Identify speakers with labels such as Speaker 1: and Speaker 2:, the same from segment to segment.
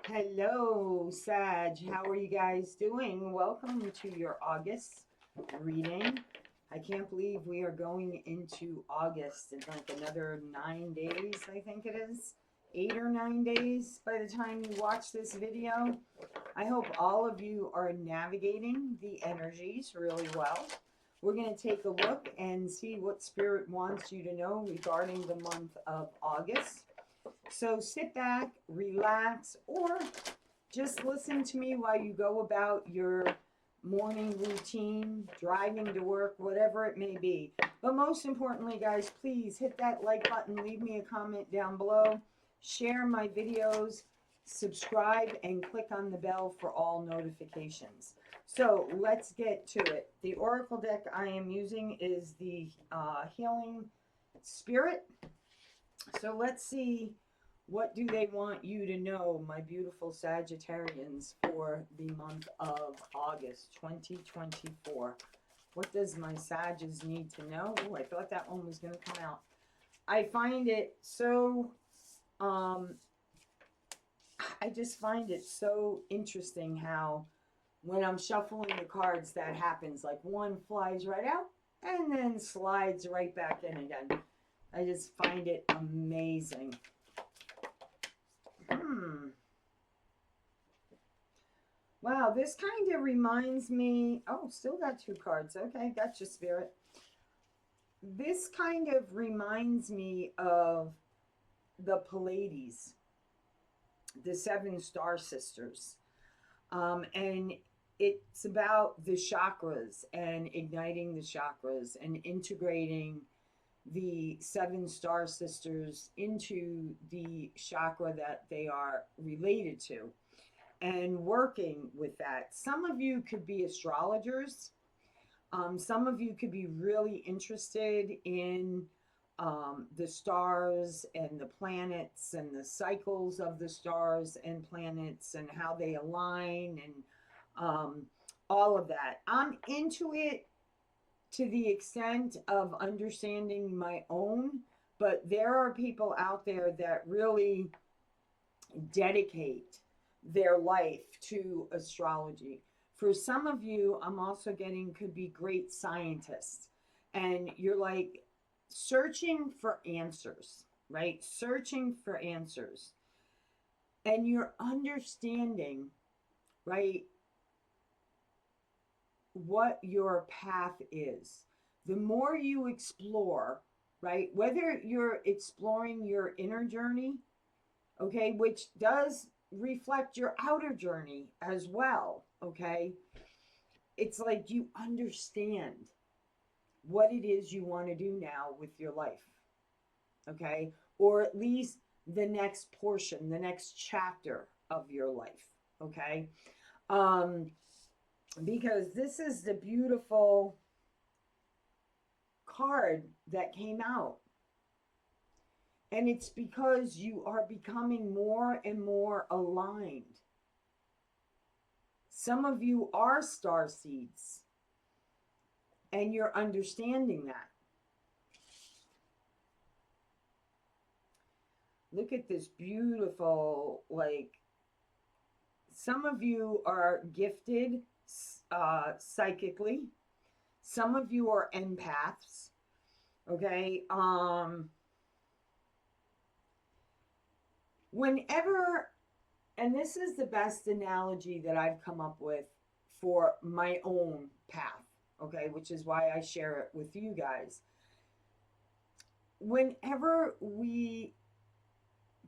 Speaker 1: Hello, Sag. How are you guys doing? Welcome to your August reading. I can't believe we are going into August in like another 9 days, I think it is. 8 or 9 days by the time you watch this video. I hope all of you are navigating the energies really well. We're going to take a look and see what Spirit wants you to know regarding the month of August. So sit back, relax, or just listen to me while you go about your morning routine, driving to work, whatever it may be. But most importantly, guys, please hit that like button, leave me a comment down below, share my videos, subscribe, and click on the bell for all notifications. So let's get to it. The Oracle deck I am using is the Healing Spirit. So let's see, what do they want you to know, my beautiful Sagittarians, for the month of August 2024? What does my Sages need to know? Oh, I thought that one was going to come out. I find it so, I just find it so interesting how when I'm shuffling the cards that happens. Like one flies right out and then slides right back in again. I just find it amazing. Wow, this kind of reminds me. Oh, still got two cards. Okay, gotcha, Spirit. This kind of reminds me of the Pleiades, the seven star sisters. And it's about the chakras and igniting the chakras and integrating the seven star sisters into the chakra that they are related to and working with that. Some of you could be astrologers. Some of you could be really interested in the stars and the planets and the cycles of the stars and planets and how they align and all of that. I'm into it to the extent of understanding my own, but there are people out there that really dedicate their life to astrology. For some of you, I'm also getting could be great scientists, and you're like searching for answers, right? Searching for answers. And you're understanding, right, what your path is. The more you explore, right, whether you're exploring your inner journey, okay, which does reflect your outer journey as well, okay, it's like you understand what it is you want to do now with your life, okay, or at least the next portion, the next chapter of your life, okay, um, because this is the beautiful card that came out. And it's because you are becoming more and more aligned. Some of you are star seeds, and you're understanding that. Look at this beautiful, like, some of you are gifted psychically. Some of you are empaths. Okay. Whenever, and this is the best analogy that I've come up with for my own path, okay, which is why I share it with you guys. Whenever we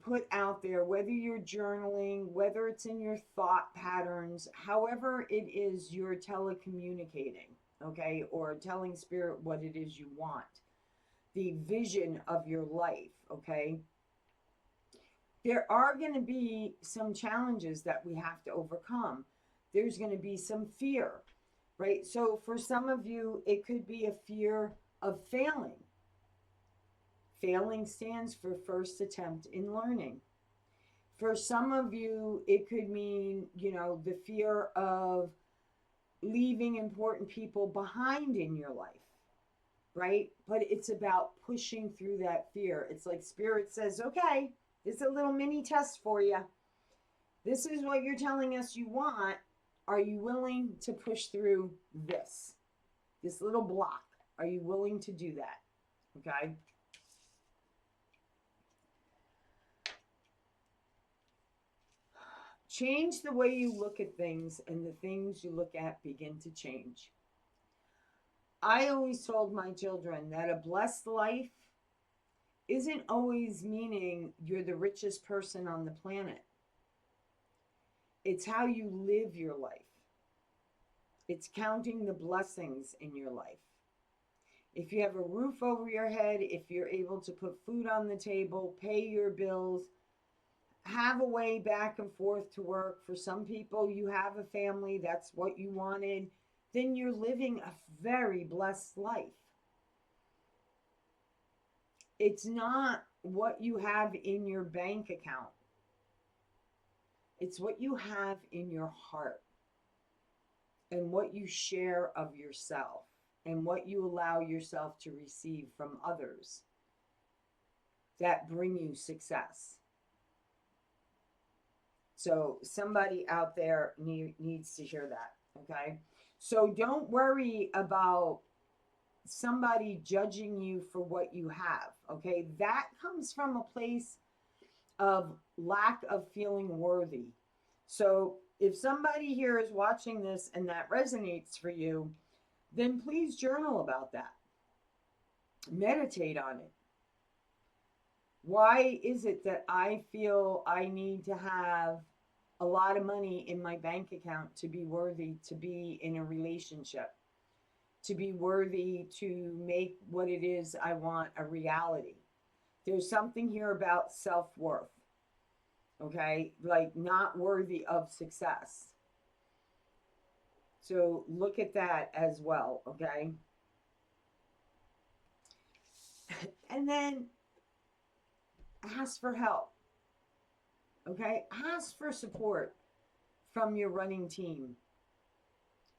Speaker 1: put out there, whether you're journaling, whether it's in your thought patterns, however it is you're telecommunicating, okay, or telling spirit what it is you want, the vision of your life, okay, there are going to be some challenges that we have to overcome. There's going to be some fear, right? So for some of you, it could be a fear of failing. Failing stands for first attempt in learning. For some of you, it could mean, the fear of leaving important people behind in your life, right? But it's about pushing through that fear. It's like Spirit says, okay, it's a little mini test for you. This is what you're telling us you want. Are you willing to push through this little block? Are you willing to do that? Okay. Change the way you look at things, and the things you look at begin to change. I always told my children that a blessed life isn't always meaning you're the richest person on the planet. It's how you live your life. It's counting the blessings in your life. If you have a roof over your head, if you're able to put food on the table, pay your bills, have a way back and forth to work. For some people, you have a family, that's what you wanted, then you're living a very blessed life. It's not what you have in your bank account. It's what you have in your heart and what you share of yourself and what you allow yourself to receive from others that bring you success. So somebody out there needs to hear that, okay? So don't worry about somebody judging you for what you have, okay? That comes from a place of lack of feeling worthy. So if somebody here is watching this and that resonates for you, then please journal about that. Meditate on it. Why is it that I feel I need to have a lot of money in my bank account to be worthy to be in a relationship, to be worthy to make what it is I want a reality? There's something here about self-worth, okay? Like not worthy of success. So look at that as well, okay? And then ask for help, okay? Ask for support from your running team.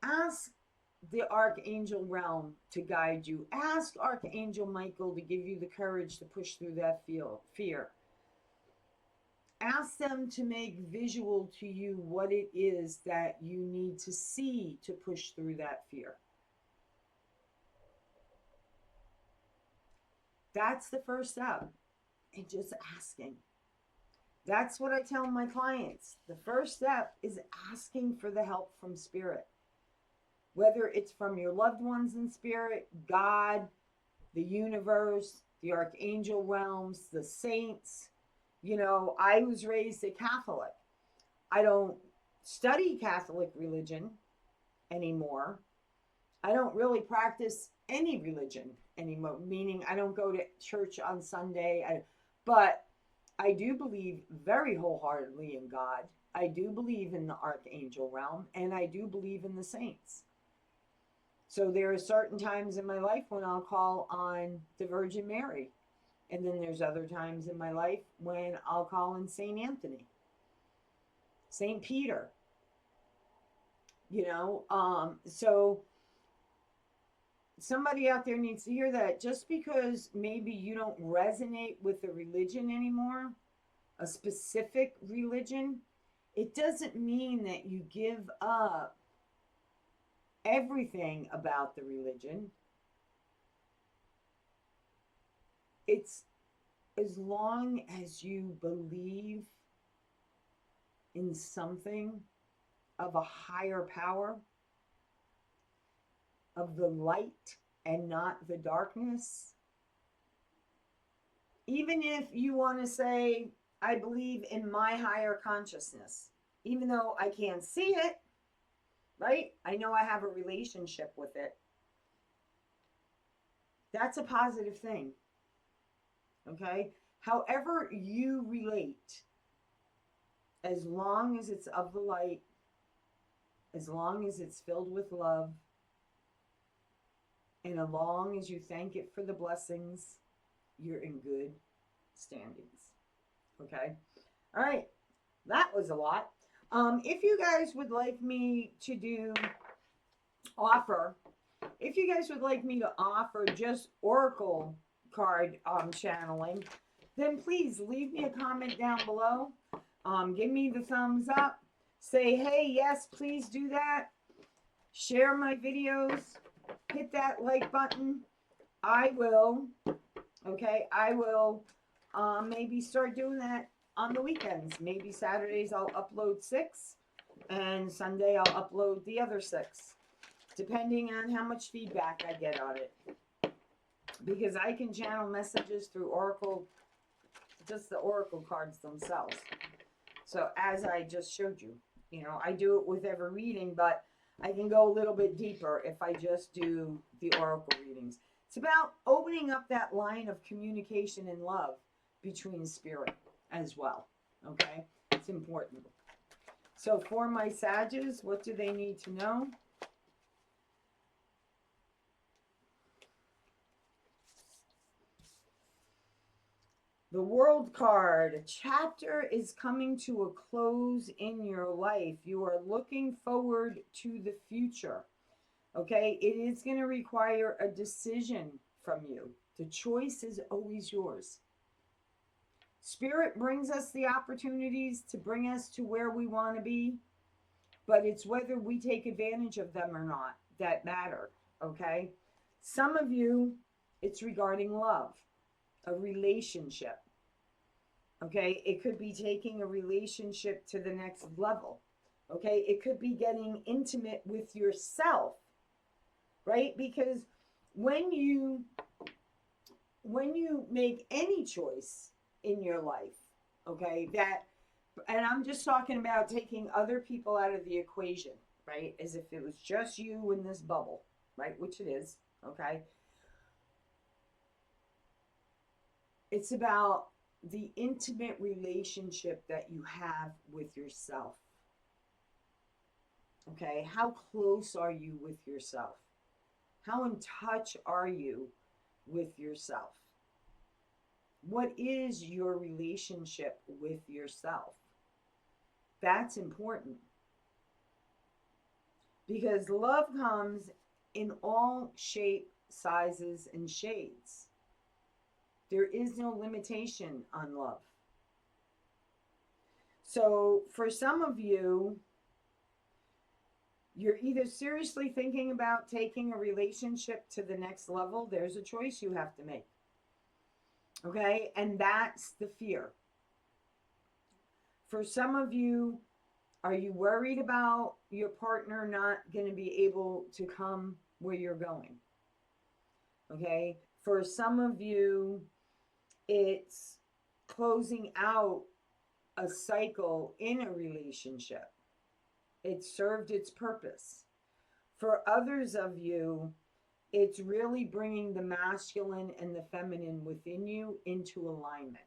Speaker 1: Ask the Archangel realm to guide you. Ask Archangel Michael to give you the courage to push through that fear. Ask them to make visual to you what it is that you need to see to push through that fear. That's the first step. And just asking. That's what I tell my clients. The first step is asking for the help from spirit. Whether it's from your loved ones in spirit, God, the universe, the archangel realms, the saints. You know, I was raised a Catholic. I don't study Catholic religion anymore. I don't really practice any religion anymore, meaning I don't go to church on Sunday. But I do believe very wholeheartedly in God. I do believe in the archangel realm, and I do believe in the saints. So there are certain times in my life when I'll call on the Virgin Mary. And then there's other times in my life when I'll call on St. Anthony, St. Peter, you know. So somebody out there needs to hear that. Just because maybe you don't resonate with a religion anymore, a specific religion, it doesn't mean that you give up everything about the religion. It's as long as you believe in something of a higher power, of the light and not the darkness. Even if you want to say, I believe in my higher consciousness, even though I can't see it, right? I know I have a relationship with it. That's a positive thing. Okay? However you relate, as long as it's of the light, as long as it's filled with love, and as long as you thank it for the blessings, you're in good standings. Okay? All right. That was a lot. If you guys would like me to offer just oracle card channeling, then please leave me a comment down below. Give me the thumbs up. Say, hey, yes, please do that. Share my videos. Hit that like button. I will, okay, I will maybe start doing that on the weekends. Maybe Saturdays I'll upload 6 and Sunday I'll upload the other 6, depending on how much feedback I get on it. Because I can channel messages through Oracle, just the Oracle cards themselves. So as I just showed you, you know, I do it with every reading, but I can go a little bit deeper if I just do the Oracle readings. It's about opening up that line of communication and love between spirit as well. Okay? It's important. So for my Sages, what do they need to know? The World card, a chapter is coming to a close in your life. You are looking forward to the future. Okay, it is going to require a decision from you. The choice is always yours. Spirit brings us the opportunities to bring us to where we want to be, but it's whether we take advantage of them or not that matter. Okay, some of you, it's regarding love, a relationship. Okay, it could be taking a relationship to the next level. Okay, it could be getting intimate with yourself, right? Because when you make any choice in your life, okay, that, and I'm just talking about taking other people out of the equation, right? As if it was just you in this bubble, right? Which it is, okay? It's about the intimate relationship that you have with yourself. Okay, how close are you with yourself? How in touch are you with yourself? What is your relationship with yourself? That's important. Because love comes in all shapes, sizes, and shades. There is no limitation on love. So for some of you, you're either seriously thinking about taking a relationship to the next level. There's a choice you have to make. Okay? And that's the fear. For some of you, are you worried about your partner not going to be able to come where you're going? Okay? For some of you, it's closing out a cycle in a relationship. It served its purpose. For others of you, it's really bringing the masculine and the feminine within you into alignment.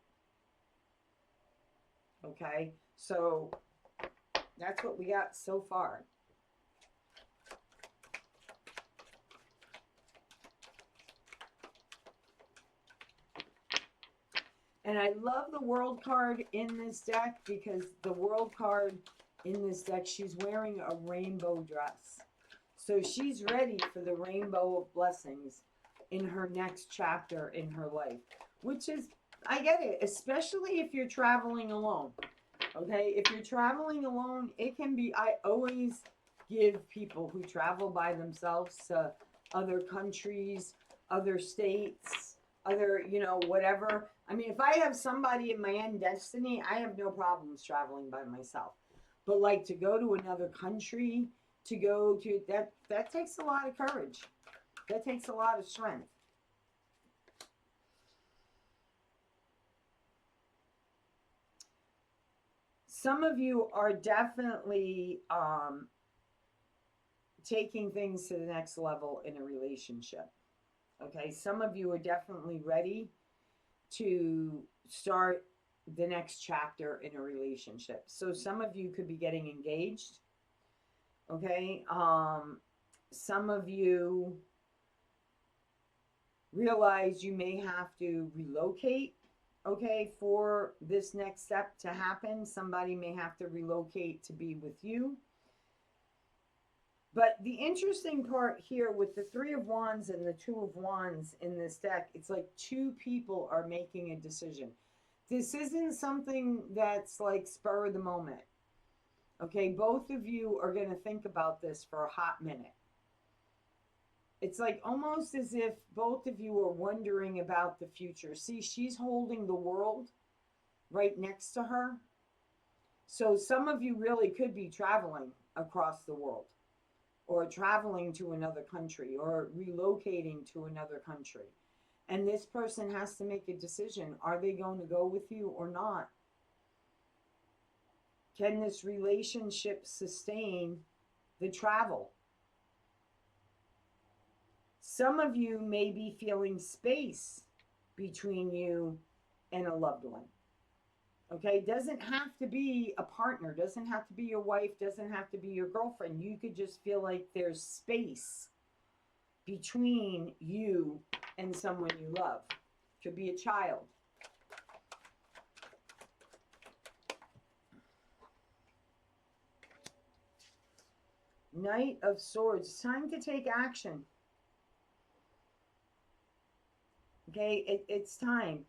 Speaker 1: Okay? So that's what we got so far. And I love the World card in this deck because the World card in this deck, she's wearing a rainbow dress. So she's ready for the rainbow of blessings in her next chapter in her life. Which is, I get it, especially if you're traveling alone. Okay, if you're traveling alone, it can be, I always give people who travel by themselves to other countries, other states, other, you know, whatever. I mean, if I have somebody in my end destiny, I have no problems traveling by myself. But like to go to another country, to go to, that takes a lot of courage. That takes a lot of strength. Some of you are definitely taking things to the next level in a relationship. Okay, some of you are definitely ready to start the next chapter in a relationship. So some of you could be getting engaged. Okay, some of you realize you may have to relocate. Okay, for this next step to happen, somebody may have to relocate to be with you. But the interesting part here with the 3 of Wands and the 2 of Wands in this deck, it's like 2 people are making a decision. This isn't something that's like spur of the moment. Okay, both of you are going to think about this for a hot minute. It's like almost as if both of you are wondering about the future. See, she's holding the world right next to her. So some of you really could be traveling across the world, or traveling to another country, or relocating to another country. And this person has to make a decision. Are they going to go with you or not? Can this relationship sustain the travel? Some of you may be feeling space between you and a loved one. Okay, doesn't have to be a partner, doesn't have to be your wife, doesn't have to be your girlfriend. You could just feel like there's space between you and someone you love. Could be a child. Knight of Swords. It's time to take action. Okay, it's time.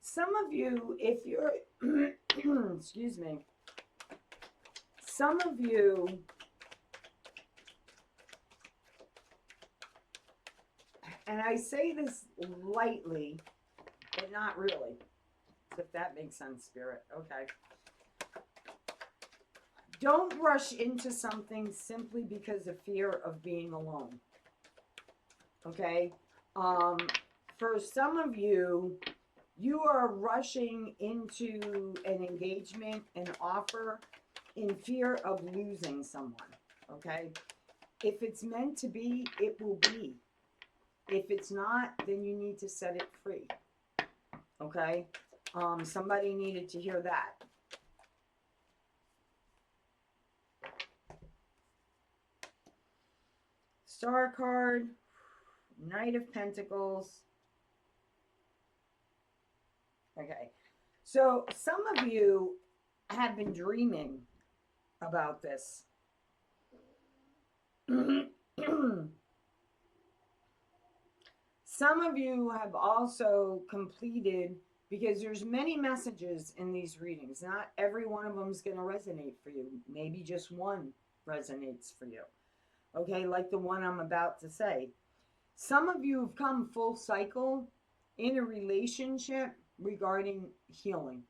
Speaker 1: Some of you, if you're, excuse me, some of you and I say this lightly, but not really, if that makes sense, Spirit. Okay. Don't rush into something simply because of fear of being alone. Okay? For some of you, you are rushing into an engagement, an offer, in fear of losing someone. Okay? If it's meant to be, it will be. If it's not, then you need to set it free. Okay? Somebody needed to hear that. Star card, Knight of Pentacles. Okay. So some of you have been dreaming about this. Some of you have also completed, because there's many messages in these readings. Not every one of them is going to resonate for you. Maybe just one resonates for you. Okay, like the one I'm about to say. Some of you have come full cycle in a relationship regarding healing.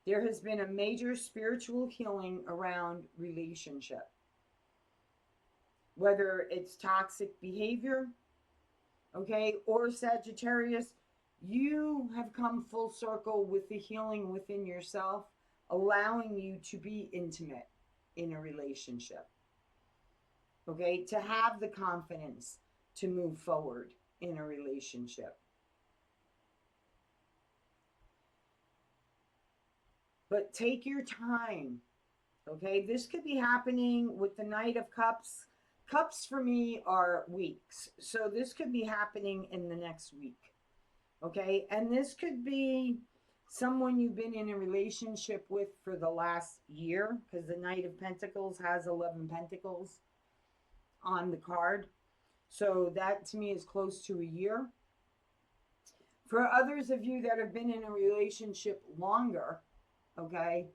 Speaker 1: There has been a major spiritual healing around relationship. Whether it's toxic behavior, okay, or Sagittarius, you have come full circle with the healing within yourself, allowing you to be intimate in a relationship. Okay, to have the confidence to move forward in a relationship. But take your time. Okay, this could be happening with the Knight of Cups. Cups for me are weeks. So this could be happening in the next week. Okay, and this could be someone you've been in a relationship with for the last year, because the Knight of Pentacles has 11 Pentacles on the card. So that to me is close to a year. For others of you that have been in a relationship longer, okay,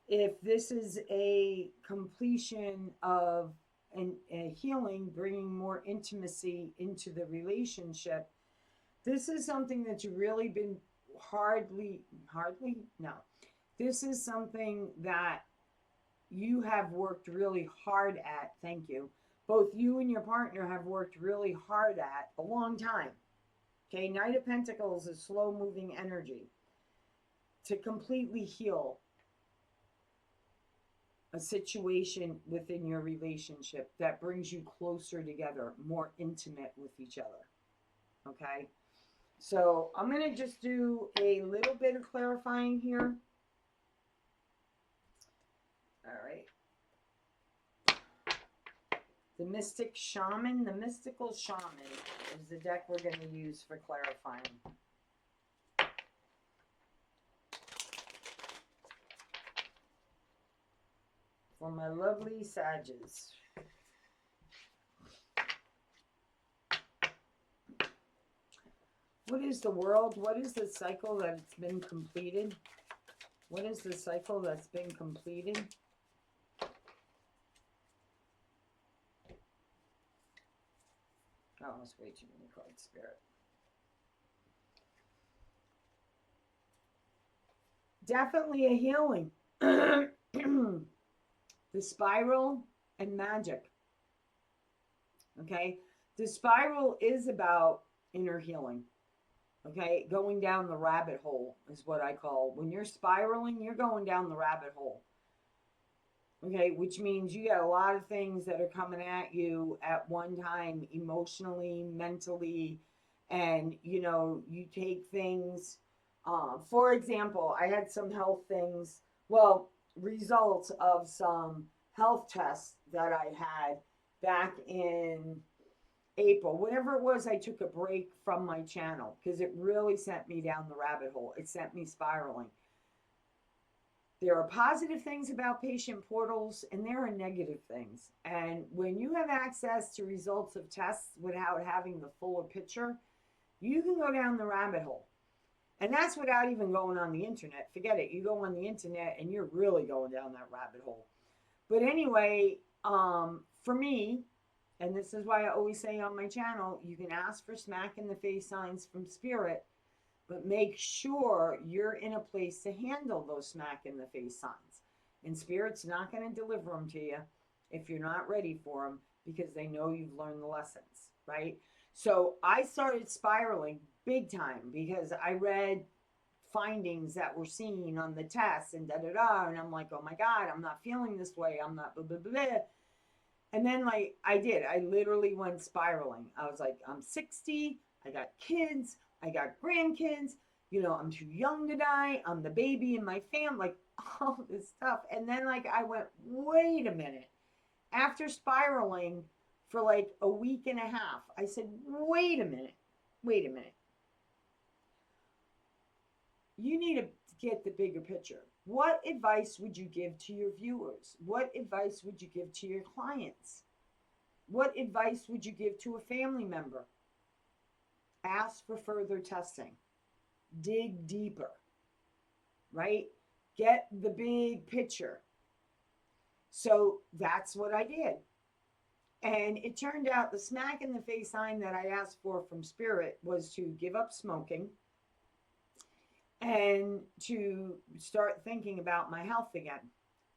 Speaker 1: if this is a completion of a healing, bringing more intimacy into the relationship, this is something that's really been this is something that you have worked really hard at. Thank you. Both you and your partner have worked really hard at a long time. Okay, Knight of Pentacles is slow moving energy to completely heal a situation within your relationship that brings you closer together, more intimate with each other. Okay, so I'm going to just do a little bit of clarifying here. All right. The Mystic Shaman, the Mystical Shaman is the deck we're going to use for clarifying. For my lovely Sages. What What is the world? What is the cycle that's been completed? What is the cycle that's been completed? Oh, it's way too many cards, Spirit. Definitely a healing. The spiral and magic. Okay? The spiral is about inner healing. Okay? Going down the rabbit hole is what I call. When you're spiraling, you're going down the rabbit hole. Okay? Which means you got a lot of things that are coming at you at one time, emotionally, mentally, and, you know, you take things. For example, I had some health things. Well, results of some health tests that I had back in April. Whatever it was, I took a break from my channel because it really sent me down the rabbit hole. It sent me spiraling. There are positive things about patient portals and there are negative things. And when you have access to results of tests without having the fuller picture, you can go down the rabbit hole. And that's without even going on the internet. Forget it. You go on the internet and you're really going down that rabbit hole. But anyway, for me, and this is why I always say on my channel, you can ask for smack in the face signs from spirit, but make sure you're in a place to handle those smack in the face signs. And spirit's not going to deliver them to you if you're not ready for them because they know you've learned the lessons, right? So I started spiraling big time because I read findings that were seen on the tests and and I'm like, oh my God, I'm not feeling this way. I'm not blah, blah, blah. And then like I literally went spiraling. I was like, I'm 60, I got kids, I got grandkids, you know, I'm too young to die. I'm the baby in my family, like all this stuff. And then like I went, wait a minute. After spiraling for like a week and a half, I said, wait a minute. You need to get the bigger picture. What advice would you give to your viewers? What advice would you give to your clients? What advice would you give to a family member? Ask for further testing. Dig deeper, right? Get the big picture. So that's what I did. And it turned out the smack in the face sign that I asked for from spirit was to give up smoking and to start thinking about my health again,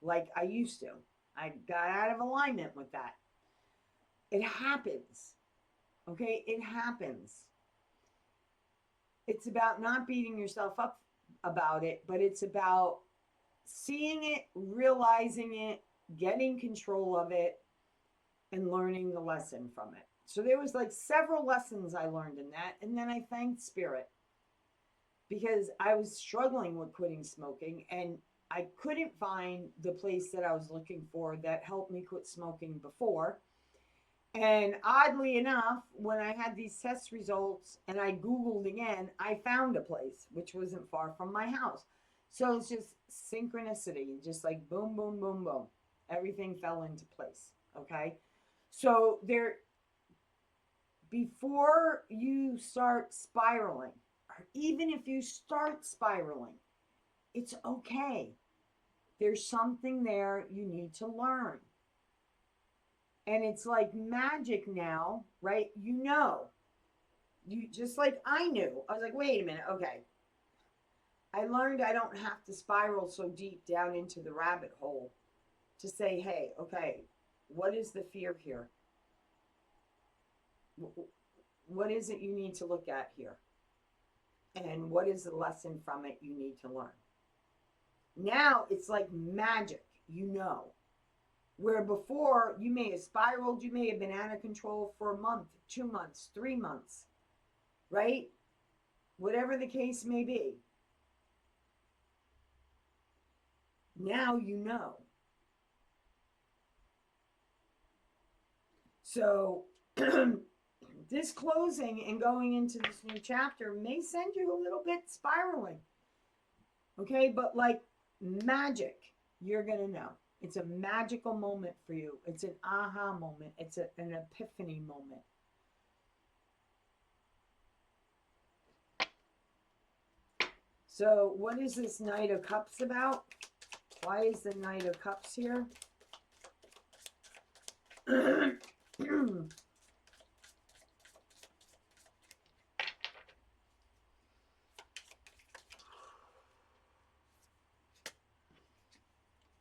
Speaker 1: like I used to. I got out of alignment with that. It happens. Okay? It happens. It's about not beating yourself up about it, but it's about seeing it, realizing it, getting control of it, and learning the lesson from it. So there was like several lessons I learned in that. And then I thanked spirit because I was struggling with quitting smoking and I couldn't find the place that I was looking for that helped me quit smoking before. And oddly enough, when I had these test results and I Googled again, I found a place which wasn't far from my house. So it's just synchronicity, just like boom, boom, boom, boom. Everything fell into place. Okay. So before you start spiraling, or even if you start spiraling, it's okay. There's something there you need to learn. And it's like magic now, right? You know, you just like I knew. I was like, wait a minute, okay. I learned I don't have to spiral so deep down into the rabbit hole to say, hey, okay, what is the fear here? What is it you need to look at here? And what is the lesson from it you need to learn? Now it's like magic, you know. Where before you may have spiraled, you may have been out of control for a month, 2 months, 3 months, right? Whatever the case may be. Now you know. So this closing and going into this new chapter may send you a little bit spiraling. Okay, but like magic, you're going to know. It's a magical moment for you. It's an aha moment. It's an epiphany moment. So what is this Knight of Cups about? Why is the Knight of Cups here?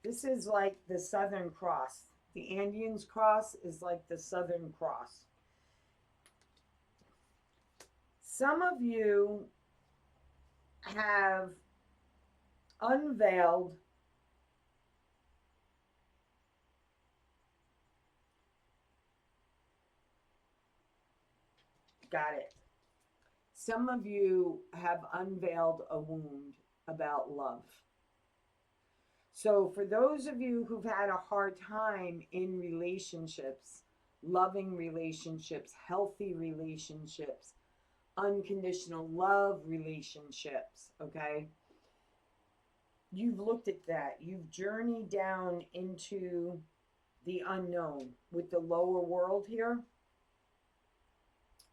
Speaker 1: This is like the Southern Cross. The Andean's Cross is like the Southern Cross. Some of you have unveiled got it. Some of you have unveiled a wound about love. So for those of you who've had a hard time in relationships, loving relationships, healthy relationships, unconditional love relationships, okay? You've looked at that. You've journeyed down into the unknown with the lower world here,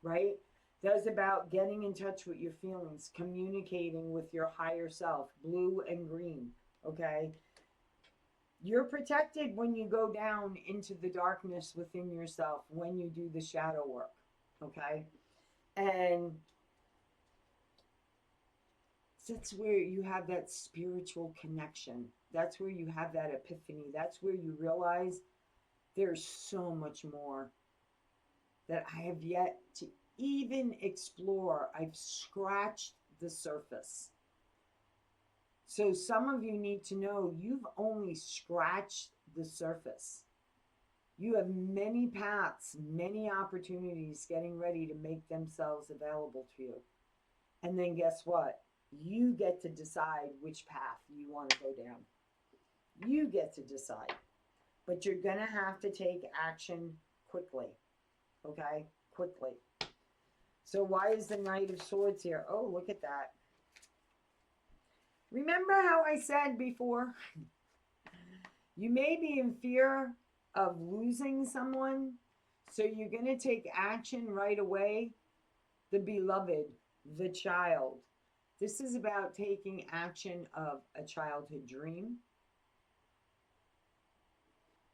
Speaker 1: right? That's about getting in touch with your feelings, communicating with your higher self, blue and green, okay? You're protected when you go down into the darkness within yourself, when you do the shadow work, okay? And that's where you have that spiritual connection. That's where you have that epiphany. That's where you realize there's so much more that I have yet to even explore. I've scratched the surface. So some of you need to know you've only scratched the surface. You have many paths, many opportunities getting ready to make themselves available to you. And then guess what? You get to decide which path you want to go down. You get to decide. But you're going to have to take action quickly. Okay? Quickly. So why is the Knight of Swords here? Oh, look at that. Remember how I said before? You may be in fear of losing someone, so you're going to take action right away. The beloved, the child. This is about taking action of a childhood dream,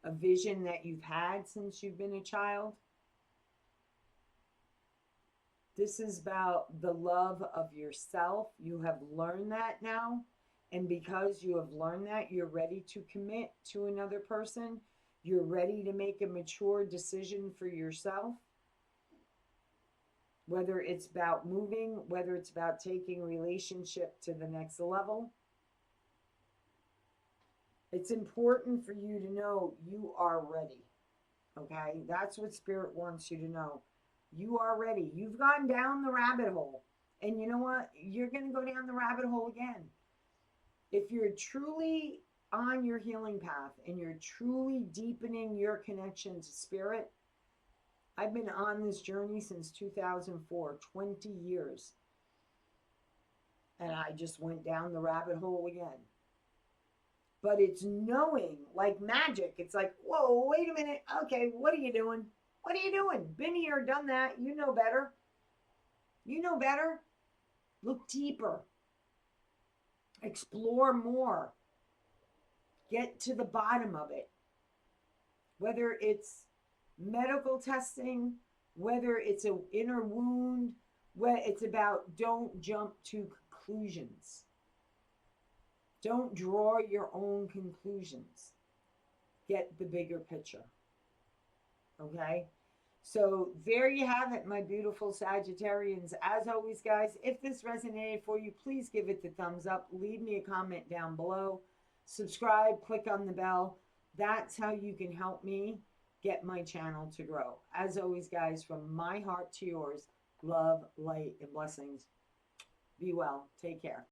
Speaker 1: a vision that you've had since you've been a child. This is about the love of yourself. You have learned that now. And because you have learned that, you're ready to commit to another person. You're ready to make a mature decision for yourself. Whether it's about moving, whether it's about taking a relationship to the next level. It's important for you to know you are ready. Okay? That's what Spirit wants you to know. You are ready. You've gone down the rabbit hole. And you know what? You're going to go down the rabbit hole again. If you're truly on your healing path and you're truly deepening your connection to Spirit, I've been on this journey since 2004, 20 years. And I just went down the rabbit hole again. But it's knowing, like magic. It's like, whoa, wait a minute. Okay, what are you doing? What are you doing? Been here, done that. You know better. You know better. Look deeper. Explore more. Get to the bottom of it. Whether it's medical testing, whether it's an inner wound, where it's about don't jump to conclusions. Don't draw your own conclusions. Get the bigger picture. Okay? So there you have it, my beautiful Sagittarians. As always, guys, if this resonated for you, please give it the thumbs up. Leave me a comment down below. Subscribe, click on the bell. That's how you can help me get my channel to grow. As always, guys, from my heart to yours, love, light, and blessings. Be well. Take care.